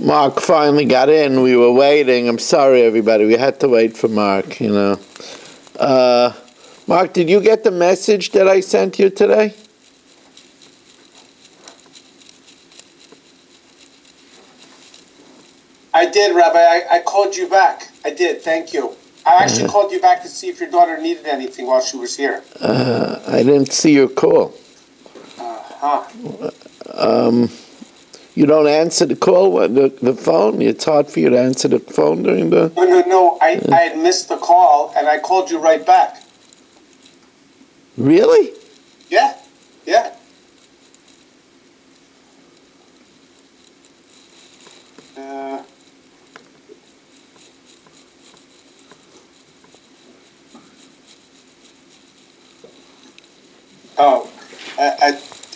Mark finally got in. We were waiting. I'm sorry, everybody. We had to wait for Mark, Mark, did you get the message that I sent you today? I did, Rabbi. I called you back. I did. Thank you. I actually called you back to see if your daughter needed anything while she was here. I didn't see your call. You don't answer the call, the phone? It's hard for you to answer the phone during the... No. I had missed the call, and I called you right back. Really? Yeah.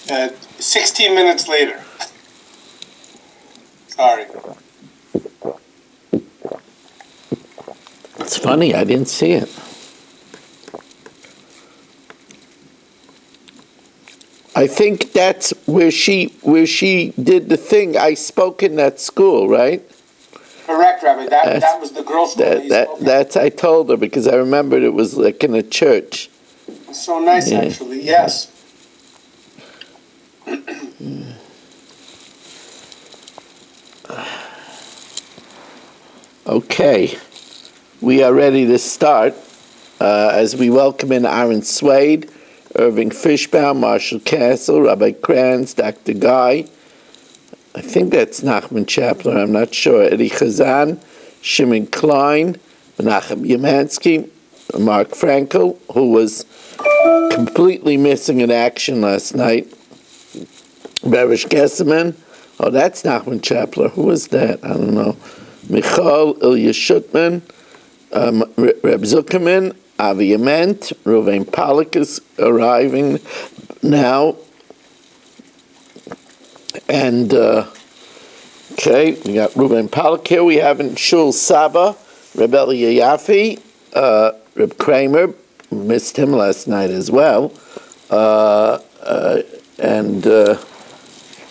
At 16 minutes later. Sorry. It's funny, I didn't see it. I think that's where she did the thing. I spoke in that school, right? Correct, Rabbi. That was the girls' school. That's I told her because I remembered it was like in a church. So nice, actually. Yes. Okay, we are ready to start as we welcome in Aaron Swade, Irving Fishbaum, Marshall Castle, Rabbi Kranz, Dr. Guy. I think that's Nachman Chapler, I'm not sure. Eddie Chazan, Shimon Klein, Menachem Yemansky, Mark Frankel, who was completely missing in action last night. Berish Gesserman. Oh, that's Nachman Chapler. Who was that? I don't know. Michal Ilya Shutman, Reb Zuckerman, Avi Ament, Ruvain Pollock is arriving now. And, we got Ruvain Pollock here. We have in Shul Saba, Reb Elia Yafi, Reb Kramer, missed him last night as well.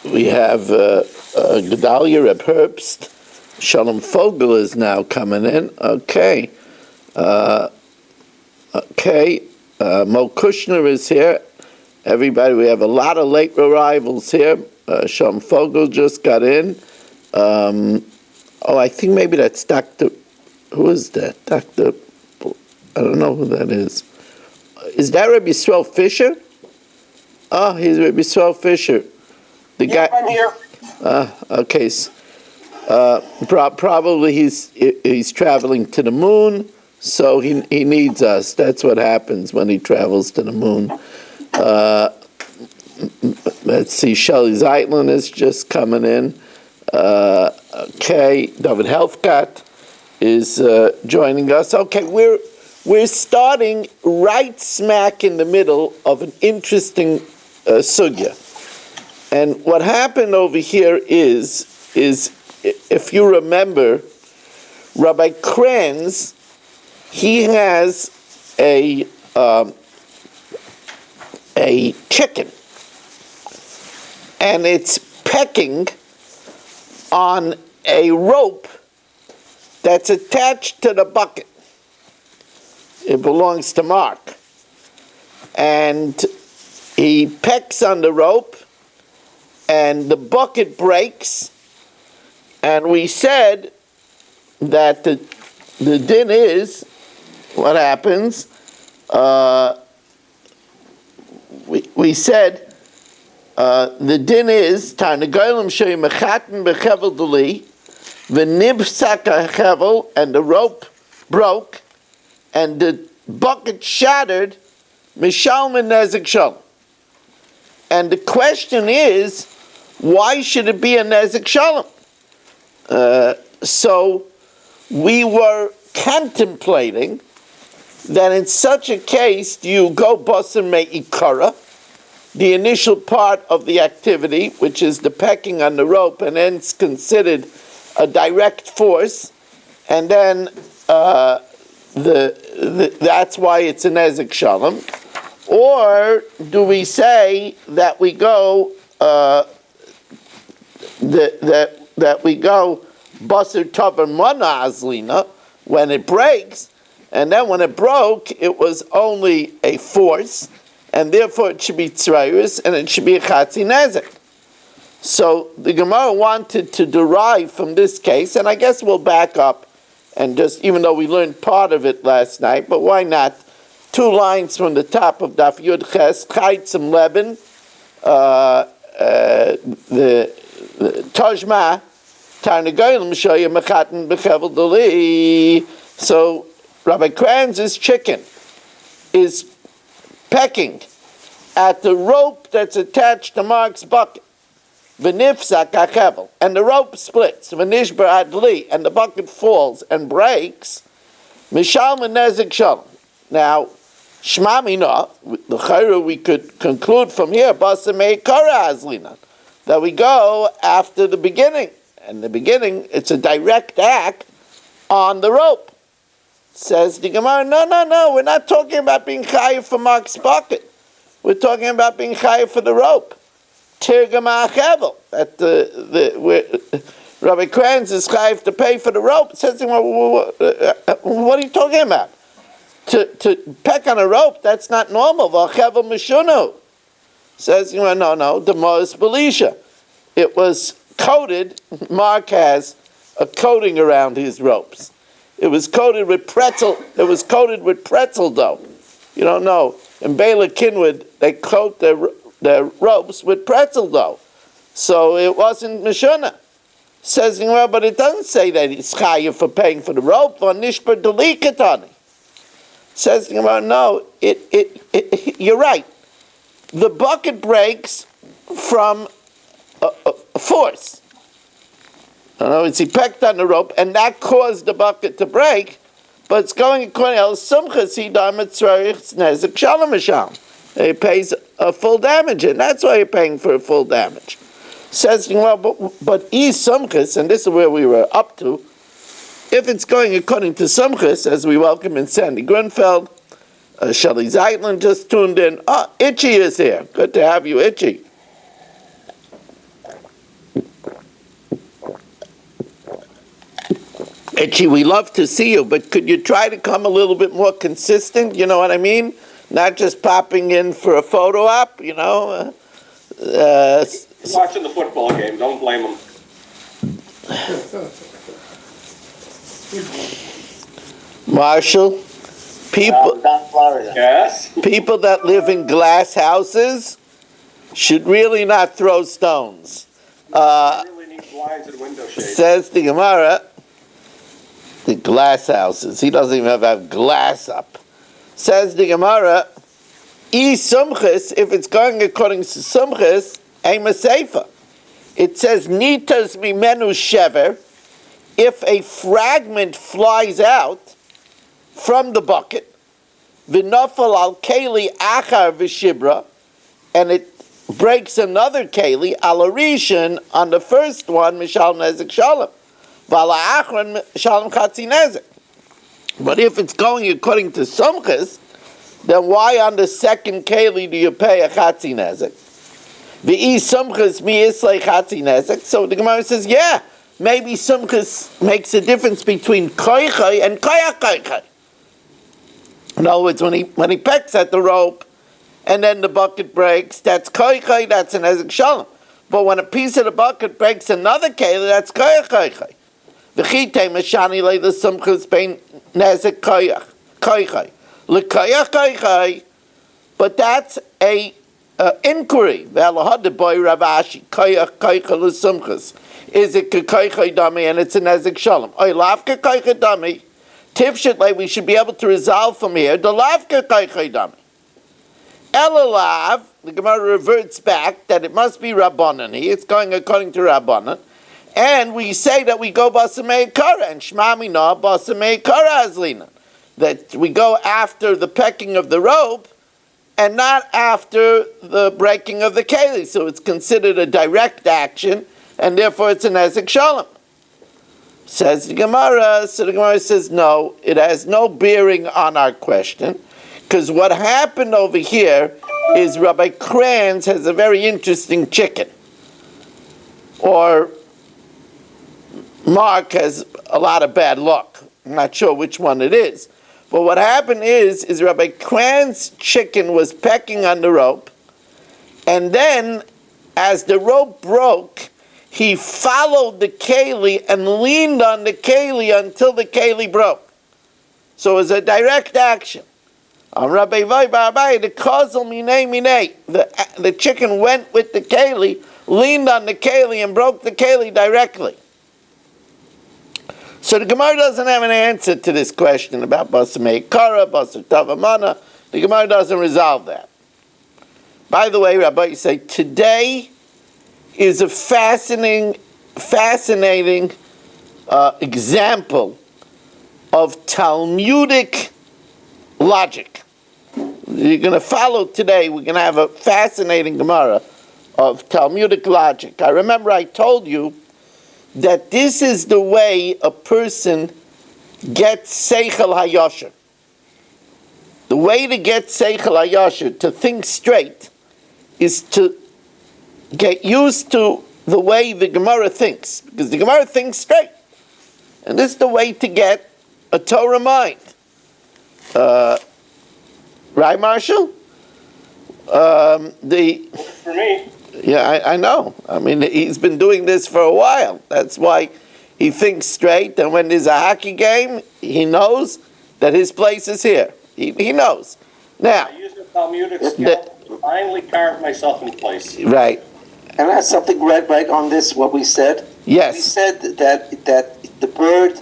We have Gedalia, Reb Herbst. Shalom Fogel is now coming in. Okay. Mo Kushner is here. Everybody, we have a lot of late arrivals here. Shalom Fogel just got in. I think maybe that's Dr. Who is that? Dr. I don't know who that is. Is that Rabbi Yisrael Fisher? Oh, he's Rabbi Yisrael Fisher. The guy. I'm here. Okay. Probably he's traveling to the moon, so he needs us. That's what happens when he travels to the moon. Let's see, Shelley Zeitlin is just coming in. David Helfgott is joining us. Okay, we're starting right smack in the middle of an interesting sugya. And what happened over here is if you remember, Rabbi Kranz, he has a chicken, and it's pecking on a rope that's attached to the bucket. It belongs to Mark. And he pecks on the rope, and the bucket breaks. And we said that the din is, what happens, we said the din is, Tarnagolim Shei Mechaten Bechevel Deli, V'nibsak HaChevel, and the rope broke, and the bucket shattered, Mishalman Nezek Shalom. And the question is, why should it be a Nezek Shalom? So we were contemplating that in such a case, you go Basar Me'ikara, the initial part of the activity, which is the pecking on the rope, and then it's considered a direct force, and then that's why it's an Nezek Shalom. Or do we say that we go that that we go basar tavar mana azlina when it breaks, and then when it broke, it was only a force, and therefore it should be tzrayus, and it should be a chatzi nezek. So the Gemara wanted to derive from this case, and I guess we'll back up and just, even though we learned part of it last night, but why not? 2 lines from the top of Daf Yud Ches, Chaitzim Leben, the Tajma, Tarnagoyim Shoya Mechatan Bechevel Dali. So Rabbi Kranz's chicken is pecking at the rope that's attached to Mark's bucket. V'nifsak achevel, and the rope splits. V'nishbar adli, and the bucket falls and breaks. Mishal menezik shalom. Now, shmamina, the chayru we could conclude from here, basamei kara azlina, that we go after the beginning. And the beginning, it's a direct act on the rope. Says the Gemara, no, we're not talking about being chayiv for Mark's bucket. We're talking about being chayiv for the rope. Tirgama achevel, that Rabbi Kranz is chayiv to pay for the rope. It says, what are you talking about? To peck on a rope, that's not normal. V'achevel mishunu. Says, no, the Mos Belisha. It was coated. Mark has a coating around his ropes. It was coated with pretzel. It was coated with pretzel dough. You don't know. In Bela Kinwood, they coat their ropes with pretzel dough. So it wasn't Mishuna. Says, well, but it doesn't say that he's chayiv for paying for the rope. Or nishbar delikatani. Says, well, no, you're right. The bucket breaks from a force. In other words, he pecked on the rope, and that caused the bucket to break, but it's going according to Sumchas, he nezek shalom misham. He pays a full damage, and that's why you're paying for a full damage. Says, well, but Sumchas, and this is where we were up to, if it's going according to Sumchas, as we welcome in Sandy Grunfeld, Shelley Zeitlin just tuned in. Itchy is here. Good to have you, Itchy. Itchy, we love to see you, but could you try to come a little bit more consistent? You know what I mean? Not just popping in for a photo op, Watching the football game, don't blame them. Marshall, people, Down Florida. Yes? people that live in glass houses should really not throw stones. Really need blinds and window shades. Says the Gemara, the glass houses. He doesn't even have glass up. Says the Gemara, Sumchis, if it's going according to Sumchis, Ema Seifa. It says, Nitas mimenu shever, if a fragment flies out from the bucket, v'nafal al keli achar v'shibra, and it breaks another keli, al arishan, on the first one, mishal nezek shalom. But if it's going according to Sumchis, then why on the second keli do you pay a chatzi nezek? V'i Sumchis mi islay chatzi nezek. So the Gemara says, yeah, maybe Sumchis makes a difference between koichai and koyach koichai. In other words, when he pecks at the rope and then the bucket breaks, that's koichai, that's an nezek shalom. But when a piece of the bucket breaks another keli, that's koyach koichai. V'chitei mashani lei the Sumchis bein nezek koyach koichai. L'koyach koichai. But that's a inquiry. V'alahad boy Ravashi koyach koichai l'Sumchis. Is it koichai dami and it's a nezek shalom? Oy lavka koichai dami. Tifshitlei, we should be able to resolve from here. The lavka koichai dami. Elalav, the Gemara reverts back that it must be Rabbanan. It's going according to Rabbanan. And we say that we go basamei kara, and shmami na basamei kara azlina. That we go after the pecking of the rope, and not after the breaking of the keli. So it's considered a direct action, and therefore it's a nezek shalom. Says the Gemara. So the Gemara says, no, it has no bearing on our question, because what happened over here is Rabbi Kranz has a very interesting chicken. Or Mark has a lot of bad luck. I'm not sure which one it is. But what happened is Rabbi Kran's chicken was pecking on the rope, and then as the rope broke, he followed the keli and leaned on the keli until the keli broke. So it was a direct action. On Rabbi Vai Barabai, the causal minei, the chicken went with the keli, leaned on the keli, and broke the keli directly. So the Gemara doesn't have an answer to this question about Basar Meikara, Basar Tavamana. The Gemara doesn't resolve that. By the way, Rabbi, you say today is a fascinating example of Talmudic logic. You're going to follow today. We're going to have a fascinating Gemara of Talmudic logic. I remember I told you that this is the way a person gets Seichel HaYosher. The way to get Seichel HaYosher, to think straight, is to get used to the way the Gemara thinks. Because the Gemara thinks straight. And this is the way to get a Torah mind. Right, Marshall? For me. Yeah, I know. I mean, he's been doing this for a while. That's why he thinks straight. And when there's a hockey game, he knows that his place is here. He knows. Now, I use the Talmudic skill to finally carve myself in place. Right. And that's something, Greg, on this, what we said? Yes. We said that the bird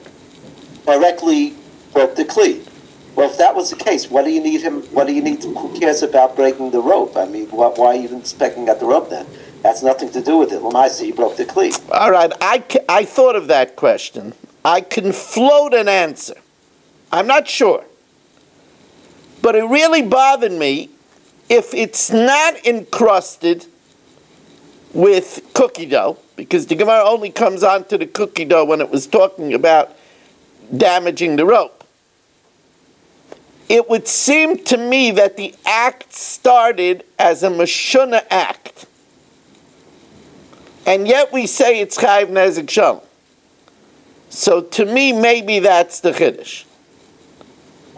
directly broke the cleat. Well, if that was the case, what do you need him? What do you need? Who cares about breaking the rope? I mean, why even specking at the rope then? That's nothing to do with it. Well, I see you broke the cleat. All right, I thought of that question. I can float an answer. I'm not sure. But it really bothered me if it's not encrusted with cookie dough, because the Gemara only comes on to the cookie dough when it was talking about damaging the rope. It would seem to me that the act started as a Meshuna act. And yet we say it's Chayiv Nezek Shalom. So to me, maybe that's the Chiddush.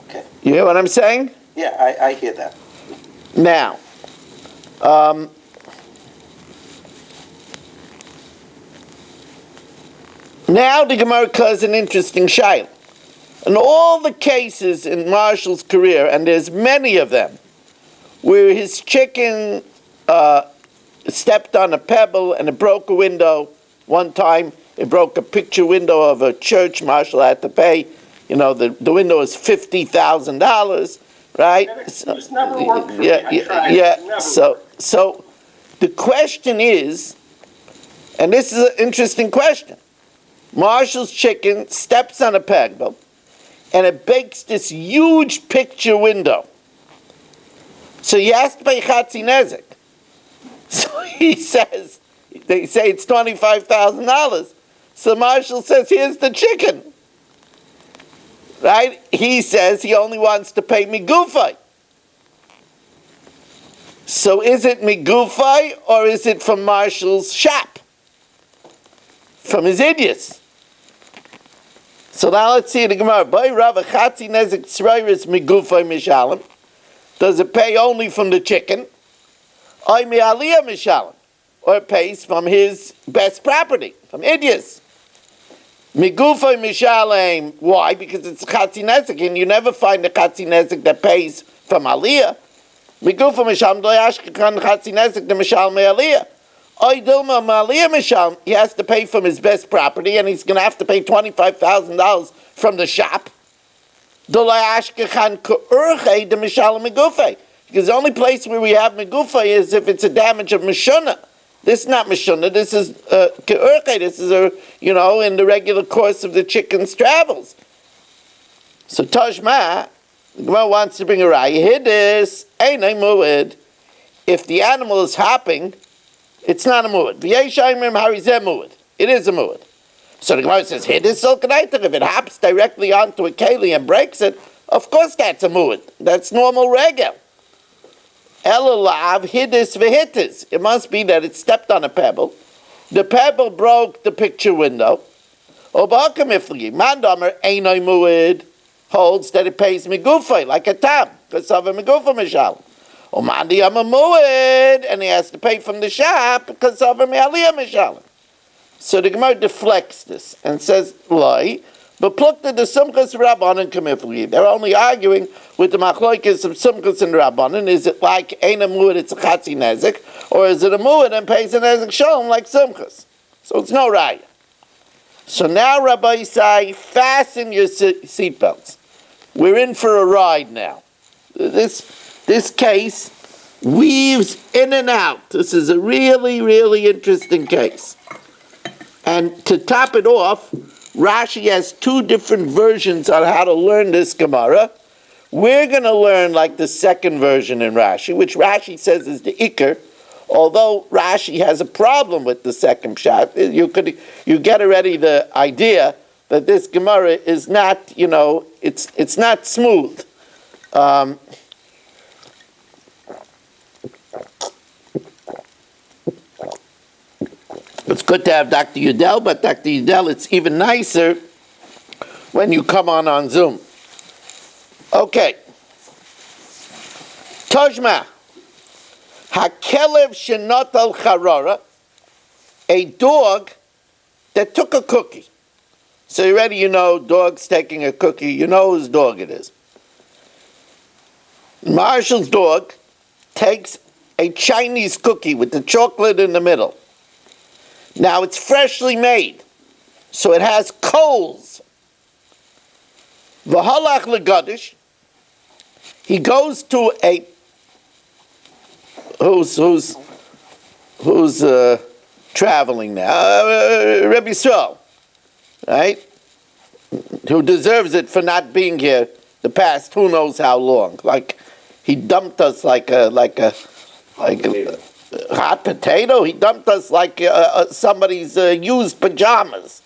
Okay. You hear what I'm saying? Yeah, I hear that. Now, now the Gemara has an interesting shayla. In all the cases in Marshall's career, and there's many of them, where his chicken stepped on a pebble and it broke a window. One time, it broke a picture window of a church. Marshall had to pay. You know, the window is $50,000, right? It's never worked for me. I tried. So the question is, and this is an interesting question. Marshall's chicken steps on a pebble, and it bakes this huge picture window. So he has to pay Chatzi Nezek. So he says, they say it's $25,000. So Marshall says, here's the chicken. Right? He says he only wants to pay Migufay. So is it Migufay or is it from Marshall's shop? From his idiots. So now let's see the Gemara. By Rav Chatzi Nezek Tzrayris Migufay Mishalim. Does it pay only from the chicken? Or Mi'aliyah Mishalim? Or it pays from his best property, from idiots. Migufay Mishalim. Why? Because it's Chatzi Nezek, and you never find a Chatzi Nezek that pays from Aliyah. Migufay Mishalim do yashkechan Chatzi Nezek the Mishalim Aliyah. Oy Dilma Maliyah Mishalim, he has to pay from his best property, and he's going to have to pay $25,000 from the shop. Because the only place where we have Megufay is if it's a damage of Meshuna. This is not Meshuna, this is Ke'urche, this is, in the regular course of the chicken's travels. So Tajma, the Gemara wants to bring a raya. Hidis, Einay Mu'id. If the animal is hopping, it's not a mu'ud. It is a mu'ud. So the Gemara says, Hidis Silkanaita, if it hops directly onto a keli and breaks it, of course that's a mu'ud. That's normal regel. Elalav Hidis V'Hitis. It must be that it stepped on a pebble. The pebble broke the picture window. O Bava Kama Daf, man damer einay muad holds that it pays migufay like a tam, because of a migufa mishalem. O man di ama muad, and he has to pay from the shop because of a me'aliyah mishalem. So the Gemara deflects this and says, "Loi, but plukta the sumchas rabbanon kamifli." They're only arguing with the machlokes of sumchas and rabbanon. Is it like ein a muad, it's a chatzi nezek, or is it a muad and pays a nezek shalom like sumchas? So it's no raya. So now Rabbi Isai, fasten your seatbelts. We're in for a ride now. This case weaves in and out. This is a really, really interesting case. And to top it off, Rashi has two different versions on how to learn this Gemara. We're going to learn like the second version in Rashi, which Rashi says is the Iker, although Rashi has a problem with the second shot. You get already the idea that this Gemara is not, it's not smooth. It's good to have Dr. Udell, but Dr. Udell, it's even nicer when you come on Zoom. Okay. Tojma. Hakelev shenot al charora. A dog that took a cookie. So already dog's taking a cookie. You know whose dog it is. Marshall's dog takes a Chinese cookie with the chocolate in the middle. Now it's freshly made, so it has coals. V'halach legadish. He goes to a who's traveling now, Rabbi Yisrael, right? Who deserves it for not being here the past who knows how long? Like he dumped us like a hot potato. He dumped us like somebody's used pajamas.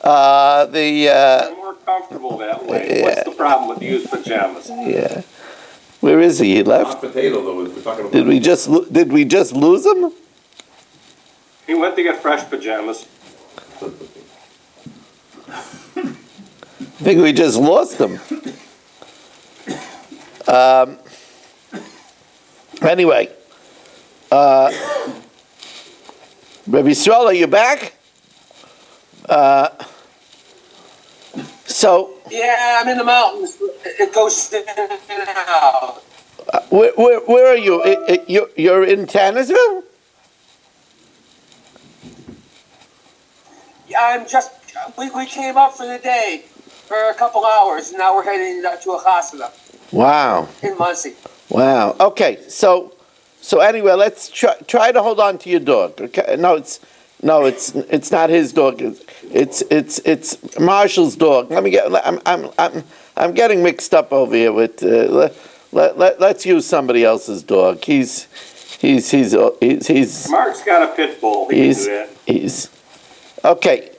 I'm more comfortable that way. What's the problem with used pajamas? Yeah. Where is he? He left. Hot potato, though. We're talking about. Did we just lose him? He went to get fresh pajamas. I think we just lost him. Anyway. Rabbi Yisrael, are you back? Yeah, I'm in the mountains. It goes in and out. Where are you? You're in Tannersville? Yeah, we came up for the day for a couple hours, and now we're heading to a chasana. Wow. In Muncie. Wow. Okay, so anyway, let's try to hold on to your dog. Okay? No, it's not his dog. It's Marshall's dog. I'm getting mixed up over here with. Let's use somebody else's dog. He's Mark's got a pit bull. He can do that. He's okay.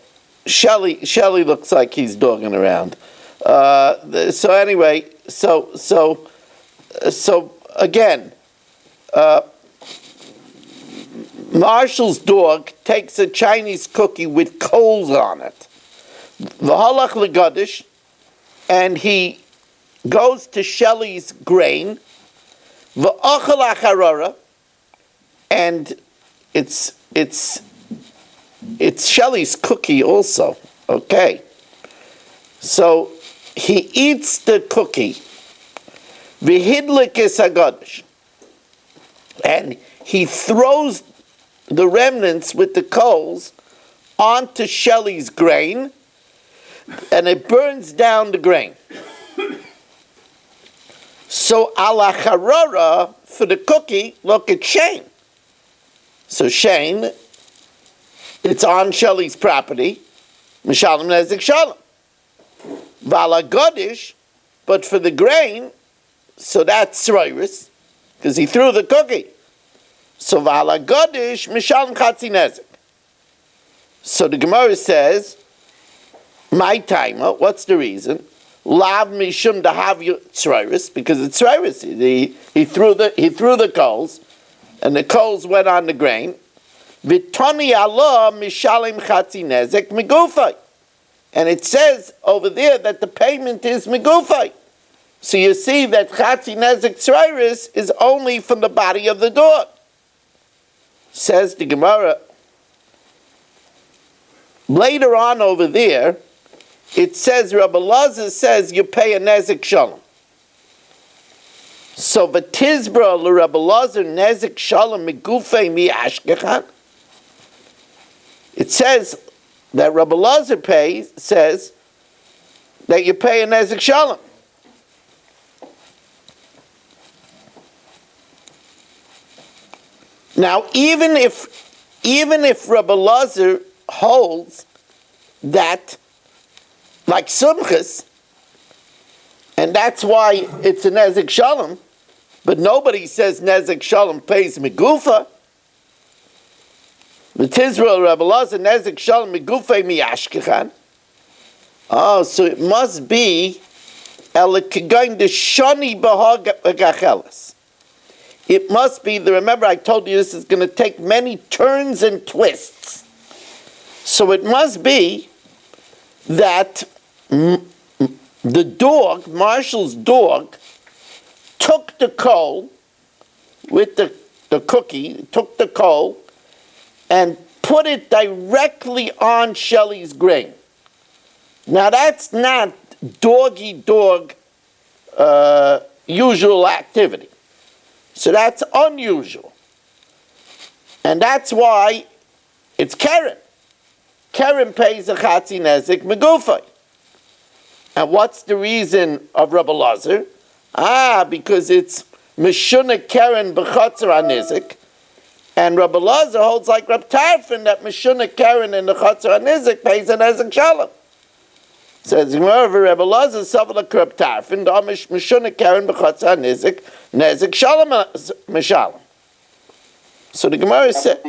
Shelley looks like he's dogging around. So anyway, so again. Marshall's dog takes a Chinese cookie with coals on it. V'halach legadish, and he goes to Shelley's grain. V'achal acharora, and it's Shelley's cookie also. Okay, so he eats the cookie. V'hidlik is hagadish, and he throws the remnants with the coals onto Shelley's grain, and it burns down the grain. So ala charora, for the cookie, look at Shane. So Shane, it's on Shelley's property, Mishalem Nezik Shalom. Vala Godish, but for the grain, so that's Sroiris, because he threw the cookie. So Vala Godish, Mishalem Chatzi Nezik. So the Gemara says, my timer, what's the reason? Lav mishum dahav tzroiris, because it's tzroiris. He threw the coals, and the coals went on the grain. Vitoni Allah mishalim chatzi nezek migufay, And it says over there that the payment is megufay. So you see that Chatzi Nezek Tzrairis is only from the body of the dog. Says the Gemara. Later on over there, it says, Rabbi Lazar says you pay a Nezek Shalom. So Vatizbra l'Rabbi Lazar Nezek Shalom megufay mi ashkechan. It says that Rabbi Lazar says that you pay a Nezek Shalom. Now, even if Rabbi Lazar holds that, like Sumchas, and that's why it's a Nezek Shalom, but nobody says Nezek Shalom pays Megufa. The Tizra Rabbi Lazar Nezek Shalom Megufa miyashkechan. Oh, so it must be Elikagoin de Shani Bahagachelas. It must be remember I told you this is going to take many turns and twists. So it must be that the dog, Marshall's dog, took the coal with the cookie, took the coal, and put it directly on Shelley's grain. Now that's not dog-eat-dog usual activity. So that's unusual. And that's why it's Karen. Karen pays a Chatzi Nezek Megufay. And what's the reason of Rabbi Lazar? Because it's Meshuna Karen B'Chatzar HaNizik. And Rabbi Lazar holds like Rab Tarfon that Meshuna Karen in the Chatzar HaNizik pays a Nezek Shalom. Says Gemara, Rabbi Lazar Savala Rab Tarfon, da Meshuna Karen B'Chatzar HaNizik, Nezek Shalom Meshalom. So the Gemara said,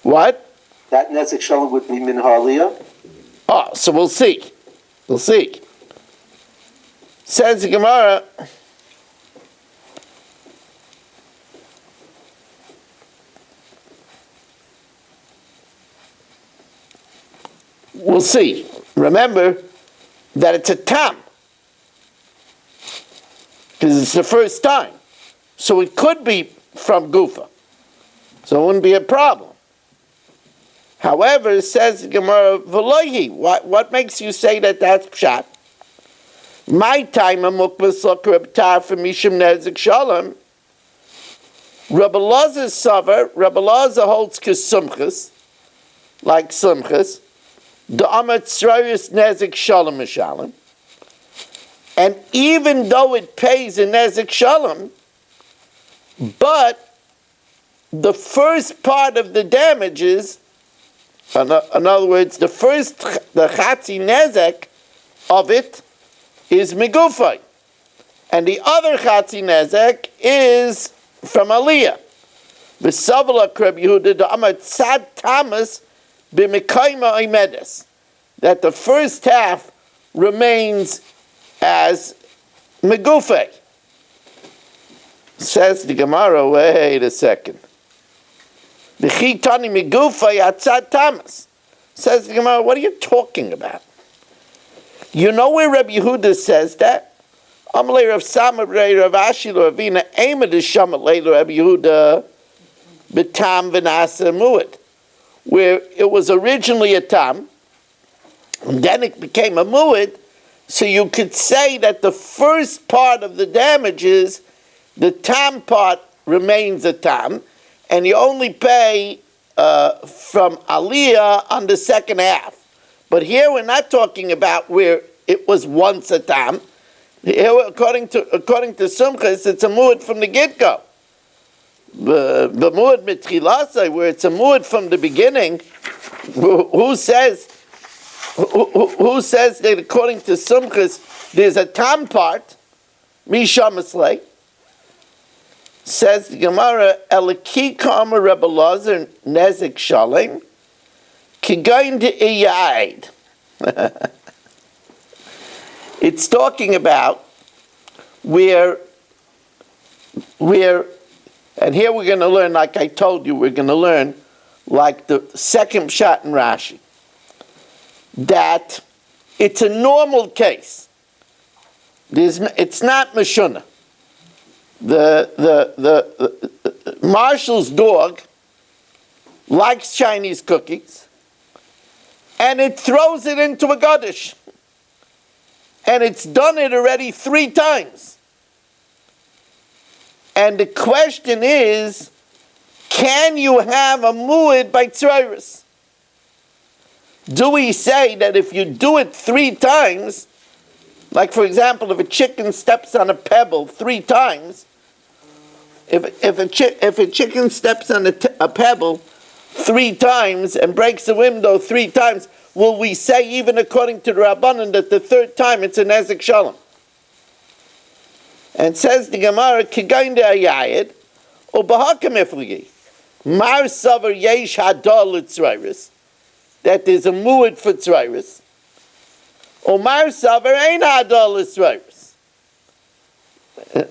what? That Nezek Shalom would be Min Haliyah? Oh, so we'll see. We'll see. Says the Gemara, we'll see. Remember that it's a tam. Because it's the first time. So it could be from Gufa. So it wouldn't be a problem. However, says the Gemara, V'lohi, what makes you say that that's pshat? My time, Amukbas Reb Tarfon Mishum Nezek Shalom. Rabbi Lazar Savar, Rabbi Lazar holds Kesumchas, like Sumchas, the Amat Tzrayus Nezek Shalom Mishalom. And even though it pays a Nezek Shalom, but the first part of the damages, in other words, the Chatzi Nezek of it is Megufay. And the other Chatzi Nezek is from Aliyah. V'savala Kreb Yehuda da'amar tzad tamas b'mekayma imedes. That the first half remains as Megufay. Says the Gemara, wait a second. V'chitani Megufay atzad tamas. Says the Gemara, what are you talking about? You know where Rabbi Yehuda says that? Amalei Rav Sama B'rei Rav Ashi L'Ravina Eimad Shamalei Rabbi Yehuda B'tam V'nasa Muad, where it was originally a tam, and then it became a muad. So you could say that the first part of the damages, the tam part remains a tam, and you only pay from aliyah on the second half. But here we're not talking about where it was once a tam. Here, according to Sumchas, it's a muad from the get-go. The muad mitchilasai, where it's a muad from the beginning. Who says that according to Sumchas there's a tam part? Mishamaslei. Says the Gemara, Eliki Kama Rebbe Lazar Nezek Shalom Kigain de Iyaid. It's talking about where, and here we're going to learn, like I told you, we're going to learn, like the second shot in Rashi, that it's a normal case. It's not Meshuna. The Marshall's dog likes Chinese cookies, and it throws it into a Gadish. And it's done it already 3 times. And the question is, can you have a mu'id by tzrayris? Do we say that if you do it 3 times, like for example, if a chicken steps on a pebble 3 times, if a chicken steps on a pebble 3 times and breaks a window 3 times, will we say, even according to the Rabbanan, that the 3rd time it's a Nezek Shalom? And says the Gemara, Kigain de Ayayid, or Bahakam Ifligi, Mar Savar Yesh Hadal Tzrayris, that there's a mu'id for Tzrayris, or Mar Savar Ein Hadal Tzrayris.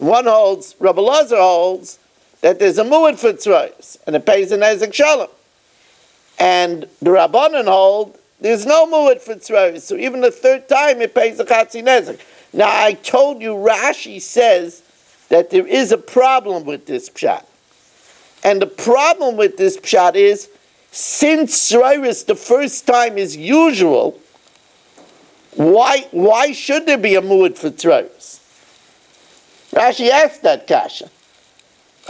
One holds, Rabbi Lazar holds, that there's a mu'id for Tzrayris, and it pays a Nezek Shalom. And the Rabbanan hold, there's no mu'id for tzrayris, so even the 3rd time it pays a chatzi nezek. Now I told you Rashi says that there is a problem with this pshat. And the problem with this pshat is, since tzrayris the 1st time is usual, why should there be a mu'id for tzrayris? Rashi asked that kasha.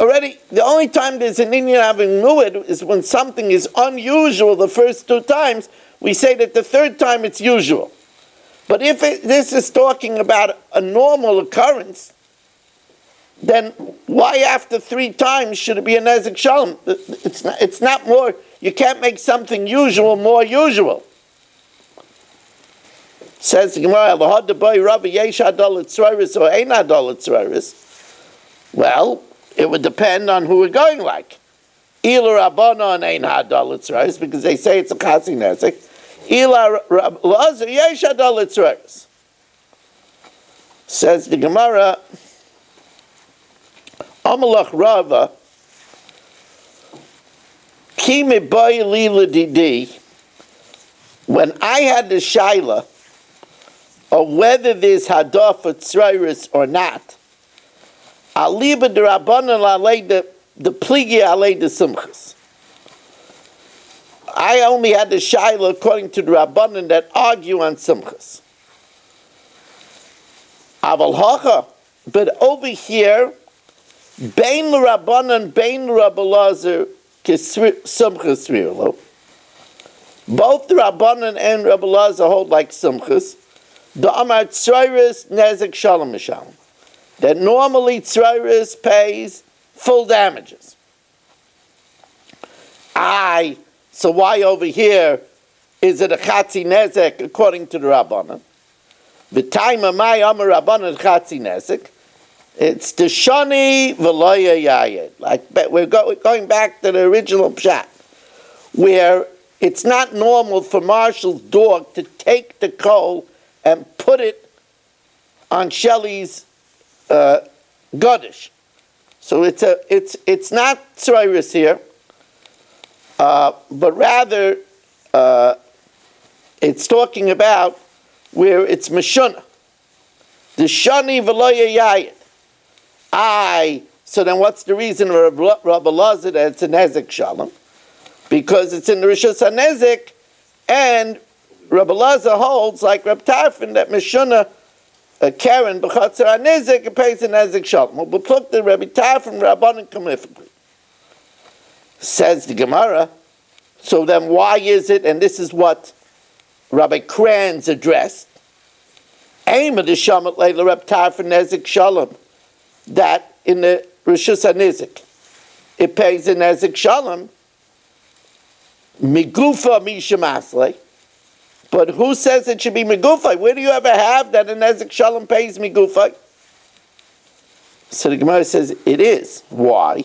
Already, the only time there's an Indian having mu'id is when something is unusual the first 2 times. We say that the 3rd time it's usual. But if this is talking about a normal occurrence, then why after 3 times should it be a Nezek Shalom? It's not more, you can't make something usual more usual. Says the Gemara, well, it would depend on who we're going like. Ila Rabbanon ein hadal tzrayis, because they say it's a chatzi nezek. Ila Lazar yesh hadal tzrayis. Says the Gemara, Amalach Rava, ki mibai lila didi, when I had the shaila of whether there's hadah for tzrayis or not, aliba de Rabbanon alei the pligi alei de simchas. I only had the shaila according to the Rabbanan that argue on simchas. Aval hacha, but over here, bein Rabbanan, bein Rabbi Lazar, simchas riolo. Both the Rabbanan and Rabbi Lazar hold like simchas. The amar tzrayris nezek shalom mishalom. That normally tzrayris pays full damages. So why over here is it a chatzi nezek according to the Rabbanan? The time of my amar Rabbanan chatzi nezek, it's the shani v'loya yayid. Like we're going back to the original pshat, where it's not normal for Marshall's dog to take the coal and put it on Shelley's Gadish. So it's not tzrayris here, but rather it's talking about where it's meshuna. The shani v'loya yayid. So then what's the reason of Rabbi Lazar that it's a nezek shalom? Because it's in the Rishus HaNezek, and Rabbi Lazar holds, like Reb Tarfon, that meshuna Karen b'chatzar HaNezek, it pays a nezek shalom. Well, but the Rabbi Tarfon, Rabbanan Kamifabri. Says the Gemara, so then why is it, and this is what Rabbi Kranz addressed, aim of the shamat leila Reb Tarfon nezek shalom, that in the Rishus HaNezek, it pays a nezek shalom, migufa mishamasle. But who says it should be migufa? Where do you ever have that a nezek shalom pays migufa? So the Gemara says it is. Why?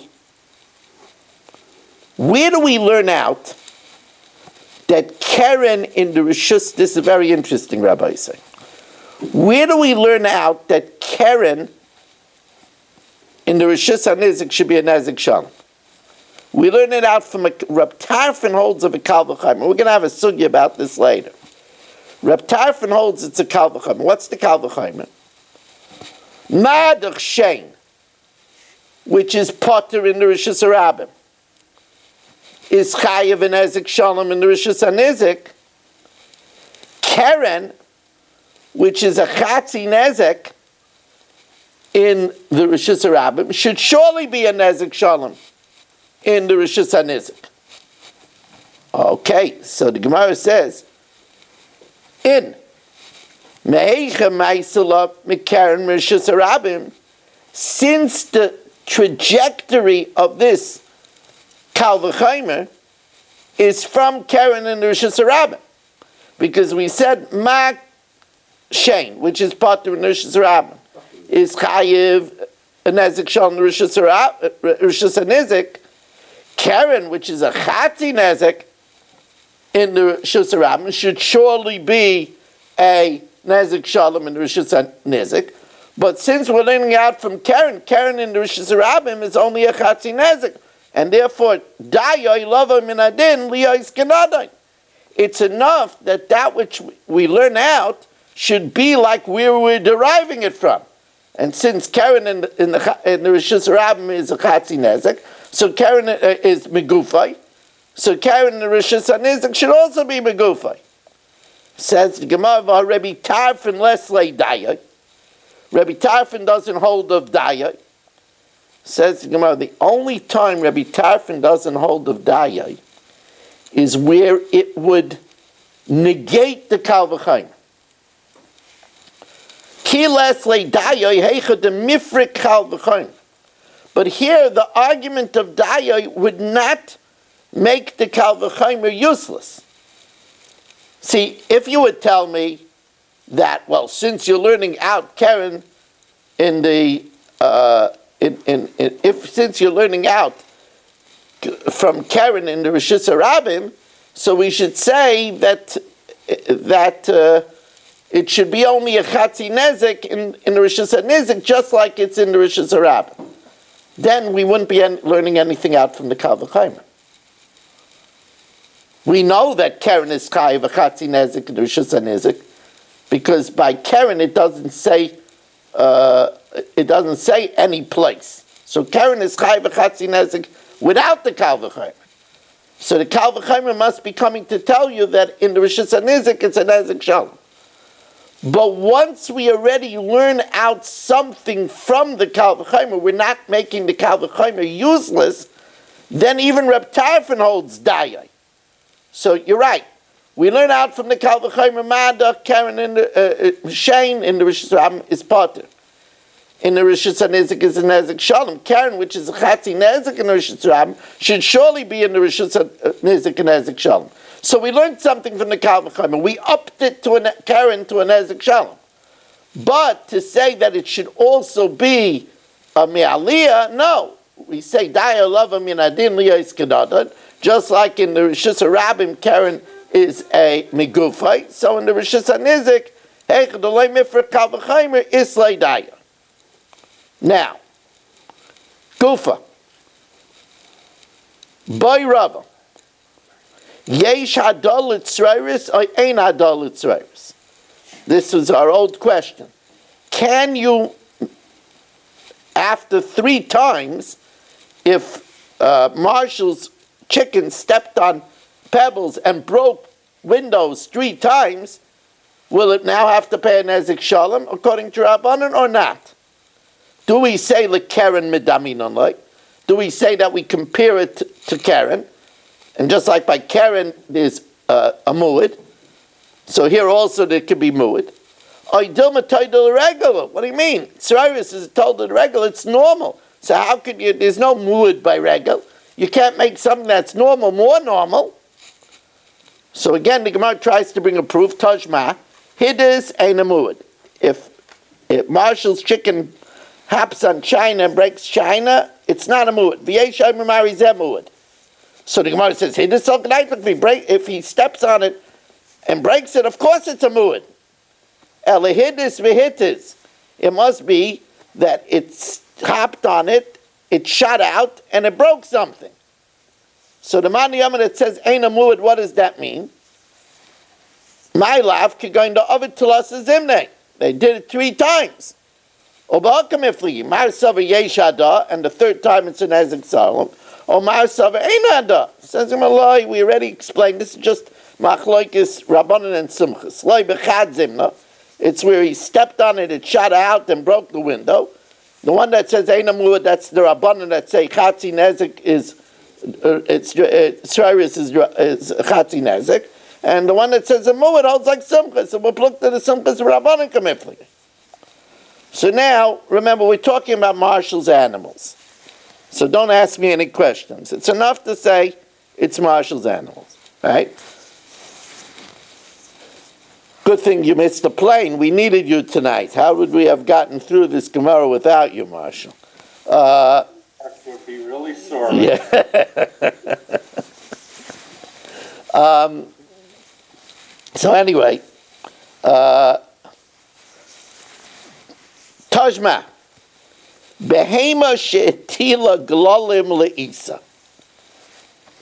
Where do we learn out that Karen in the Rishus, this is very interesting, Rabbi say. Where do we learn out that Karen in the Rishus HaNezek should be a nezek shalom? We learn it out from Reb Tarfon holds of a Kal V'chaim. We're going to have a sugya about this later. Reb Tarfon holds it's a Kal V'chomer. What's the Kal V'chomer? Madach Shein, which is Potter in the Rishus Harabim, is Chayev and Ezek Shalom in the Rishus HaNizek. Keren, which is a Chatzi Nezek in the Rishus Harabim, should surely be a Nezek Shalom in the Rishus HaNizek. Okay, so the Gemara says, in Me'eicha Ma'isula Mekaren Rishus Harabim, since the trajectory of this Kal V'chomer is from Karen and the Rishus Harabim, because we said Ma Shein, which is Potter in the Rishus Harabim, is Chayiv a Nezek Shalom in the Rishus HaNizek. Karen, which is a Chatzi Nezek in the Rishus Harabim, should surely be a Nezek Shalom in the Rishus HaNizek. But since we're learning out from Karen in the Rishus Harabim is only a Chatzi Nezek, and therefore Dayoy Lava Minadin Liyois Kenadai. It's enough that which we learn out should be like where we're deriving it from. And since Karen in the Rishus Harabim is a Chatzi Nezek, so Karen is Megufay, so Karen in the Rishus HaNizek should also be Megufay. Says the Gemara, Rebbe Tarfon Lesley Daya. Rebbe Tarfon doesn't hold of Daya. Says the Gemara, the only time Rebbe Tarfon doesn't hold of Daya is where it would negate the Kal V'chomer. Ki Lesley Daya heicha de mifrik Kal V'chomer. But here the argument of Daya would not make the Kal V'chomer useless. See, if you would tell me that, well, since you're learning out Karen in the since you're learning out from Karen in the Rishus Harabim, so we should say that it should be only a Chatzi Nezek in the Rishus HaNizek, just like it's in the Rishus Harabim. Then we wouldn't be learning anything out from the Kal V'chomer. We know that Karen is Chayiv a Chatzi Nezek in the Rishus HaNizek, because by Karen it doesn't say any place. So Karen is Chayiv a Chatzi Nezek without the Kal V'chomer. So the Kal V'chomer must be coming to tell you that in the Rishus HaNizek it's a Nezek Shalom. But once we already learn out something from the Kal V'chomer, we're not making the Kal V'chomer useless, then even Reb Tarfon holds Daya. So you're right. We learn out from the Kal V'chomer Mada, Karen in the Shein in the Rishus Harabim is Potter. In the Rishus HaNizek is a Nezek Shalom. Karen, which is a Chatzi Nezek in the Rishus Harabim, should surely be in the Rishus HaNizek and Nezek Shalom. So we learned something from the Kal V'chomer. We upped it to a Karen to a Nezek Shalom. But to say that it should also be a Me'aliyah, no. We say Daya Lava Minadin Liyois Kenadon, just like in the Rishus Harabim, Karen is a Megufay. So in the Rishus HaNizek, Heicha D'Loi Mifra Kal V'chomer Islay Daya. Now, Gufa. Boy Rava. Yesh Hadol Tzreiris or Ein Hadol Tzreiris? This was our old question. Can you, after 3 times, if Marshall's chicken stepped on pebbles and broke windows 3 times, will it now have to pay a Nezek Shalom according to Rabbanan or not? Do we say Karen Midamin like? Do we say that we compare it to Karen? And just like by Karen, there's a mu'id. So here also there could be mu'id. What do you mean? Tzreiris is told to the regular, it's normal. So how could you, there's no mu'id by regular. You can't make something that's normal more normal. So again, the Gemara tries to bring a proof. Tajma, hidis ain't a mu'id. If Marshall's chicken hops on China and breaks China, it's not a mu'id. V'yeshai memari zeh mu'id. So the Gemara says, if he steps on it and breaks it, of course it's a mu'id. Elahidis v'hitis. It must be that it's hopped on it, it shot out, and it broke something. So the Mani Yama that says, Ein a mu'id, what does that mean? My lav going to ovid telas zimne. They did it 3 times. Bava Kama Daf, Mar Sava Yeshada, and the 3rd time it's an Ezek Salom. Or Mar Sava Einada. Says him Allah, we already explained this is just Machlokes Rabbanan and Simchas. Loi Bechad Zimna. It's where he stepped on it, it shot out and broke the window. The one that says Einamua, that's the Rabbanan that say Chatzi Nezek is Sriris is Chatzi Nezek. And the one that says Amua, it holds like Simchas. So we'll look to the Simchas Rabbanan Kamifli. So now, remember, we're talking about Marshall's animals. So don't ask me any questions. It's enough to say it's Marshall's animals, right? Good thing you missed the plane. We needed you tonight. How would we have gotten through this Gemara without you, Marshall? I would be really sorry. Yeah. So anyway, Tajma, behema she'etila glalim le'isa.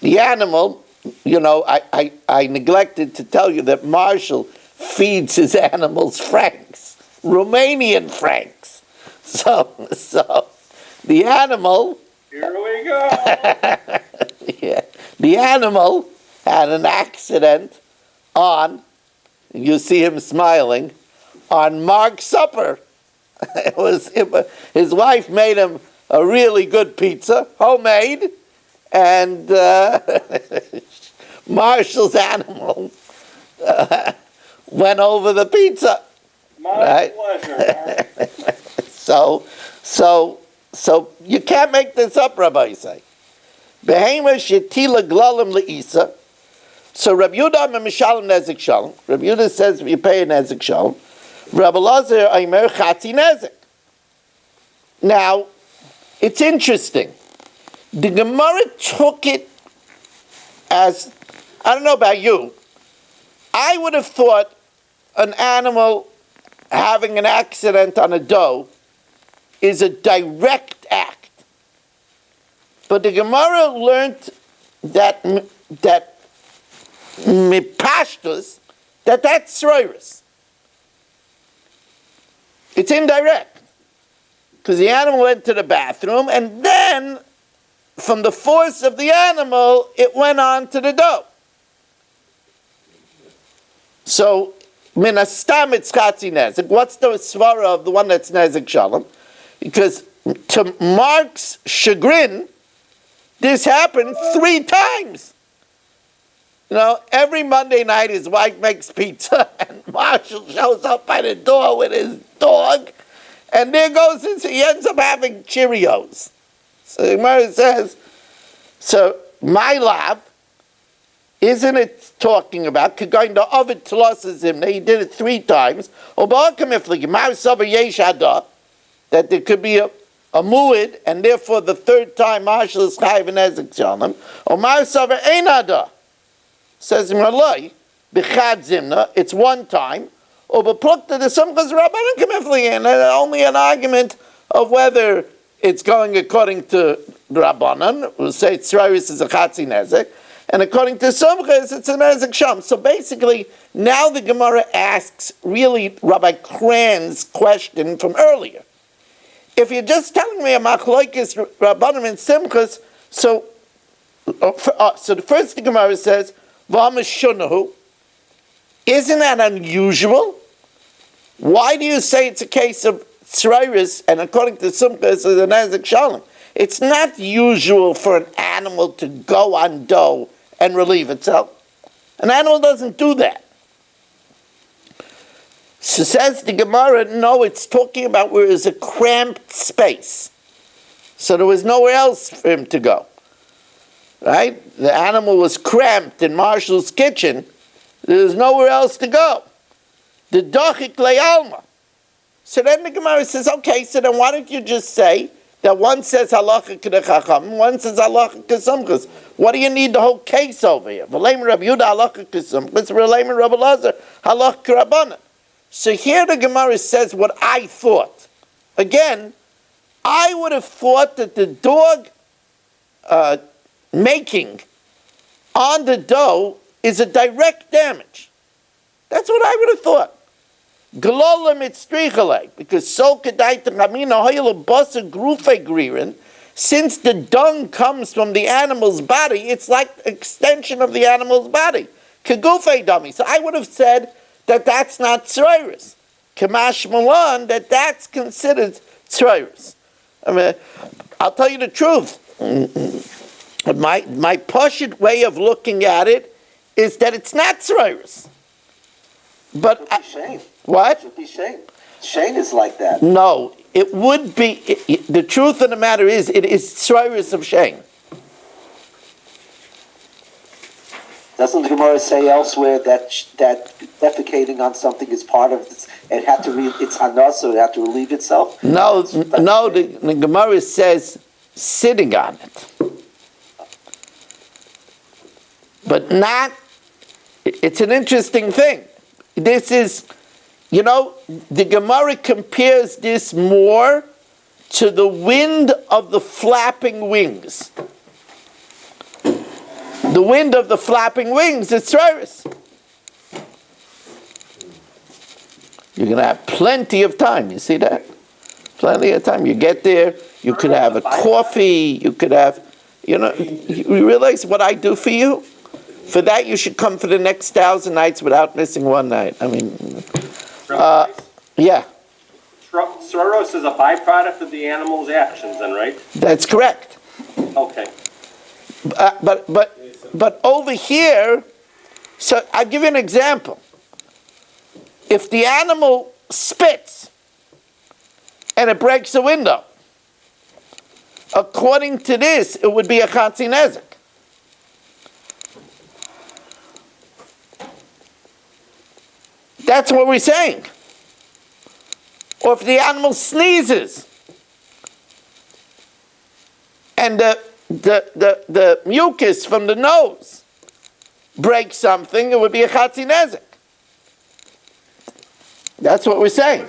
The animal, I neglected to tell you that Marshall feeds his animals francs, Romanian francs. So the animal. Here we go. Yeah, the animal had an accident on. You see him smiling on Mark's supper. His wife made him a really good pizza, homemade, and Marshall's animal went over the pizza. My pleasure. So you can't make this up, Rabbi say. Behema shetila glalim leisa. So Rabbi Yehuda mishalem nezek shalom. Rabbi Yehuda says you pay a nezek shalom. Rabbi Lazar aimer chatzi nezek. Now, it's interesting. The Gemara took it as, I don't know about you, I would have thought an animal having an accident on a doe is a direct act. But the Gemara learned that mipashtus, that's sroiris. It's indirect. Because the animal went to the bathroom, and then, from the force of the animal, it went on to the doe. So, minastam it's chatzi nezek. What's the svara of the one that's nezek shalom? Because to Mark's chagrin, this happened 3 times. Every Monday night his wife makes pizza, and Marshall shows up by the door with his dog, and there goes he ends up having Cheerios. So the Gemara says, so my lab, isn't it talking about going to ovid telas him? He did it 3 times. That there could be a mu'id, and therefore the 3rd time Marshall is chayiv and ezek shalom. Or ma'asav einada. Says in Malay, b'chad zimna, it's 1 time. Or b'plukta the simchas rabbanan kamifli, and only an argument of whether it's going according to Rabbanan. We'll say tzrayis is a chatzi nezek, and according to simchas it's an ezek sham. So basically, now the Gemara asks really Rabbi Kran's question from earlier. If you're just telling me a machlokes Rabbanan and simchas, so the first the Gemara says, V'amashunahu, isn't that unusual? Why do you say it's a case of tzrayis, and according to Simchas, it's an ezek shalom? It's not usual for an animal to go on dough and relieve itself. An animal doesn't do that. So says the Gemara, no, it's talking about where there's a cramped space. So there was nowhere else for him to go. Right? The animal was cramped in Marshall's kitchen. There was nowhere else to go. The dochik le'alma. So then the Gemara says, okay, so then why don't you just say that one says halacha k'dechacham, one says halacha k'sumchus? What do you need the whole case over here? V'leimer Rabbi Yehuda halacha k'sumchus, v'leimer Rabbi Lazar halacha k'rabbanan. So here the Gemara says what I thought. Again, I would have thought that the dog making on the dough is a direct damage. That's what I would have thought. Glolim itzrichalei, because so kedai techamina hoyle basa grufe gririn. Since the dung comes from the animal's body, it's like extension of the animal's body. Kegufe dummy. So I would have said that that's not tzroiris. Kamash malan, that's considered tzroiris. I mean, I'll tell you the truth. My pashut way of looking at it is that it's not tzroiris. But Shane. What? It should be Shane. Shane is like that. No, it would be. The truth of the matter is, it is tzroiris of Shane. Doesn't the Gemara say elsewhere that defecating on something is part of it? Had to it's hanas, so it had to relieve itself. No. The Gemara says sitting on it, but not. It's an interesting thing. This is. The Gemara compares this more to the wind of the flapping wings. The wind of the flapping wings is tzroiris. You're going to have plenty of time. You see that? Plenty of time. You get there, you could have a coffee, you could have, you realize what I do for you? For that, you should come for the next 1,000 nights without missing one night. I mean... yeah. Tzroiris is a byproduct of the animal's actions, then, right? That's correct. Okay. But over here, so I'll give you an example. If the animal spits and it breaks a window, according to this, it would be a chatzi nezek. That's what we're saying. Or if the animal sneezes and the mucus from the nose breaks something, it would be a chatzi nezek. That's what we're saying.